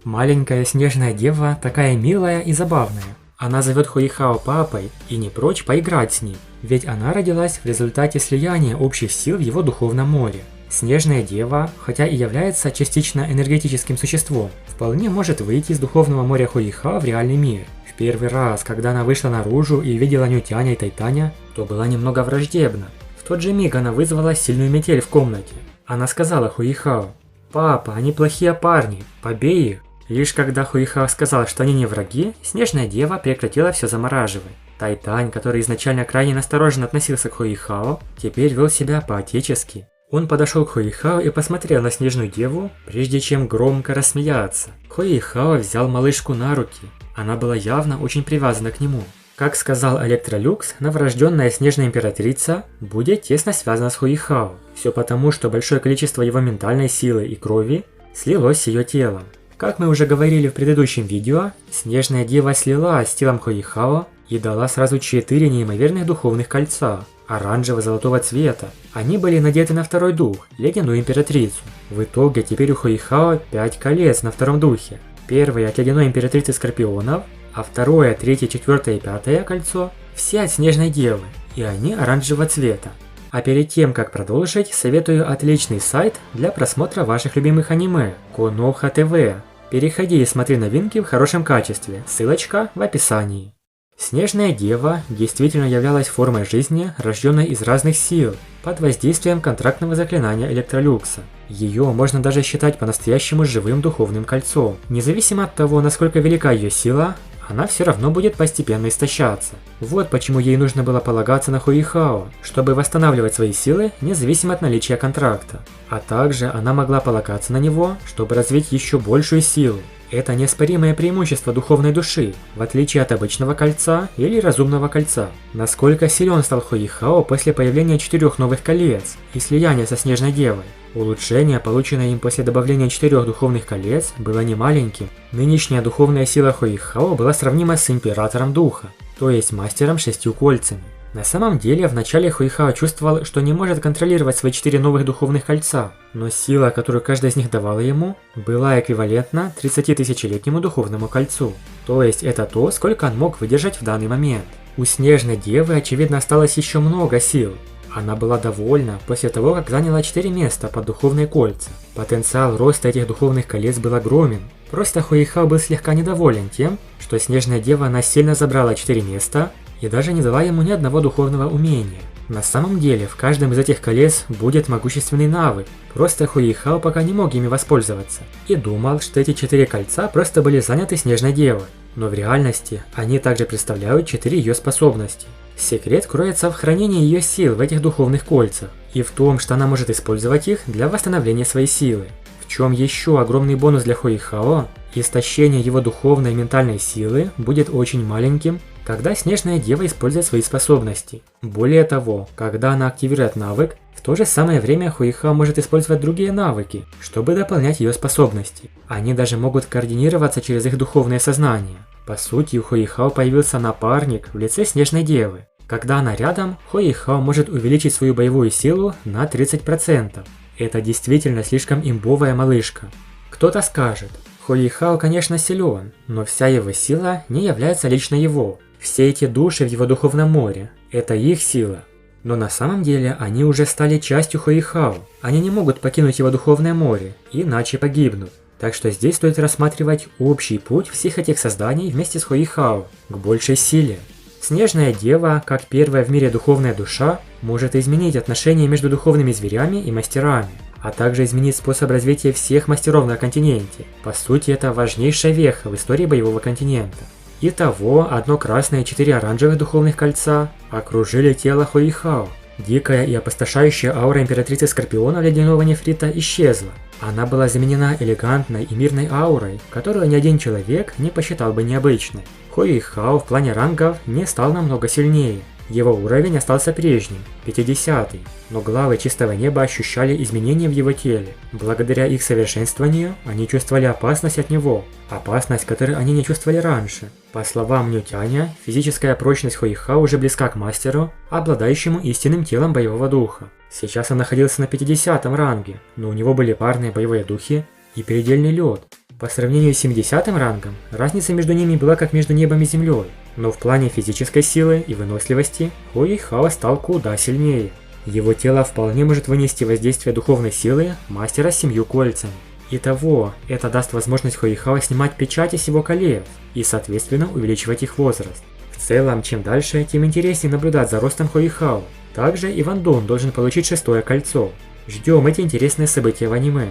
Маленькая снежная дева такая милая и забавная. Она зовет Хуихао папой и не прочь поиграть с ним, ведь она родилась в результате слияния общих сил в его духовном море. Снежная дева, хотя и является частично энергетическим существом, вполне может выйти из духовного моря Хуихао в реальный мир. В первый раз, когда она вышла наружу и видела Нютяня и Тайтаня, то была немного враждебна. В тот же миг она вызвала сильную метель в комнате. Она сказала Хуихао: «Папа, они плохие парни, побей их». Лишь когда Хуихао сказал, что они не враги, Снежная Дева прекратила все замораживать. Тайтань, который изначально крайне настороженно относился к Хуихао, теперь вел себя по-отечески. Он подошел к Хуихао и посмотрел на Снежную Деву, прежде чем громко рассмеяться. Хуихао взял малышку на руки. Она была явно очень привязана к нему. Как сказал Электролюкс, новорожденная Снежная Императрица будет тесно связана с Хуихао. Все потому, что большое количество его ментальной силы и крови слилось с ее телом. Как мы уже говорили в предыдущем видео, Снежная Дева слилась с телом Хуихао и дала сразу 4 неимоверных духовных кольца, оранжево-золотого цвета. Они были надеты на второй дух, Ледяную Императрицу. В итоге теперь у Хуихао 5 колец на втором духе. Первое от Ледяной Императрицы Скорпионов, а второе, третье, четвертое и пятое кольцо все от Снежной Девы, и они оранжевого цвета. А перед тем, как продолжить, советую отличный сайт для просмотра ваших любимых аниме – Konoha TV. Переходи и смотри новинки в хорошем качестве, ссылочка в описании. Снежная Дева действительно являлась формой жизни, рожденной из разных сил, под воздействием контрактного заклинания Электролюкса. Ее можно даже считать по-настоящему живым духовным кольцом. Независимо от того, насколько велика ее сила, она все равно будет постепенно истощаться. Вот почему ей нужно было полагаться на Хуихао, чтобы восстанавливать свои силы, независимо от наличия контракта. А также она могла полагаться на него, чтобы развить еще большую силу. Это неоспоримое преимущество духовной души, в отличие от обычного кольца или разумного кольца. Насколько силен стал Хуихао после появления 4 новых колец и слияния со Снежной Девой. Улучшение, полученное им после добавления 4 духовных колец, было немаленьким. Нынешняя духовная сила Хуихао была сравнима с Императором Духа, то есть мастером 6 кольцами. На самом деле, вначале Хуихао чувствовал, что не может контролировать свои 4 новых духовных кольца, но сила, которую каждая из них давала ему, была эквивалентна 30-тысячелетнему духовному кольцу. То есть это то, сколько он мог выдержать в данный момент. У Снежной Девы, очевидно, осталось еще много сил. Она была довольна после того, как заняла 4 места под духовные кольца. Потенциал роста этих духовных колец был огромен. Просто Хуихао был слегка недоволен тем, что Снежная Дева насильно забрала 4 места и даже не дала ему ни одного духовного умения. На самом деле, в каждом из этих колец будет могущественный навык, просто Хуихао пока не мог ими воспользоваться. И думал, что эти 4 кольца просто были заняты Снежной Девой. Но в реальности, они также представляют 4 ее способности. Секрет кроется в хранении ее сил в этих духовных кольцах, и в том, что она может использовать их для восстановления своей силы. В чем еще огромный бонус для Хуихао, истощение его духовной и ментальной силы будет очень маленьким, когда Снежная Дева использует свои способности. Более того, когда она активирует навык, в то же самое время Хуихао может использовать другие навыки, чтобы дополнять ее способности. Они даже могут координироваться через их духовное сознание. По сути, у Хуихао появился напарник в лице Снежной Девы. Когда она рядом, Хуихао может увеличить свою боевую силу на 30%. Это действительно слишком имбовая малышка. Кто-то скажет: Хуихао, конечно, силен, но вся его сила не является лично его. Все эти души в его духовном море – это их сила. Но на самом деле они уже стали частью Хуихао. Они не могут покинуть его духовное море, иначе погибнут. Так что здесь стоит рассматривать общий путь всех этих созданий вместе с Хуихао к большей силе. Снежная Дева, как первая в мире духовная душа, может изменить отношения между духовными зверями и мастерами, а также изменить способ развития всех мастеров на континенте. По сути, это важнейшая веха в истории боевого континента. Итого, 1 красное и 4 оранжевых духовных кольца окружили тело Хуихао. Дикая и опустошающая аура Императрицы Скорпиона Ледяного Нефрита исчезла. Она была заменена элегантной и мирной аурой, которую ни один человек не посчитал бы необычной. Хуихао в плане рангов не стал намного сильнее. Его уровень остался прежним, 50-й, но главы чистого неба ощущали изменения в его теле. Благодаря их совершенствованию они чувствовали опасность от него, опасность, которую они не чувствовали раньше. По словам Нютяня, физическая прочность Хуихао уже близка к мастеру, обладающему истинным телом боевого духа. Сейчас он находился на 50-м ранге, но у него были парные боевые духи и предельный лед. По сравнению с 70-м рангом, разница между ними была как между небом и землей, но в плане физической силы и выносливости Хуихао стал куда сильнее. Его тело вполне может вынести воздействие духовной силы мастера с 7 кольцами. Итого, это даст возможность Хуихао снимать печати с его колец и, соответственно, увеличивать их возраст. В целом, чем дальше, тем интереснее наблюдать за ростом Хуихао. Также и Ван Дун должен получить 6-е кольцо. Ждем эти интересные события в аниме.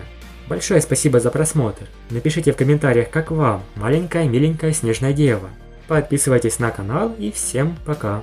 Большое спасибо за просмотр. Напишите в комментариях, как вам маленькая миленькая снежная дева. Подписывайтесь на канал и всем пока.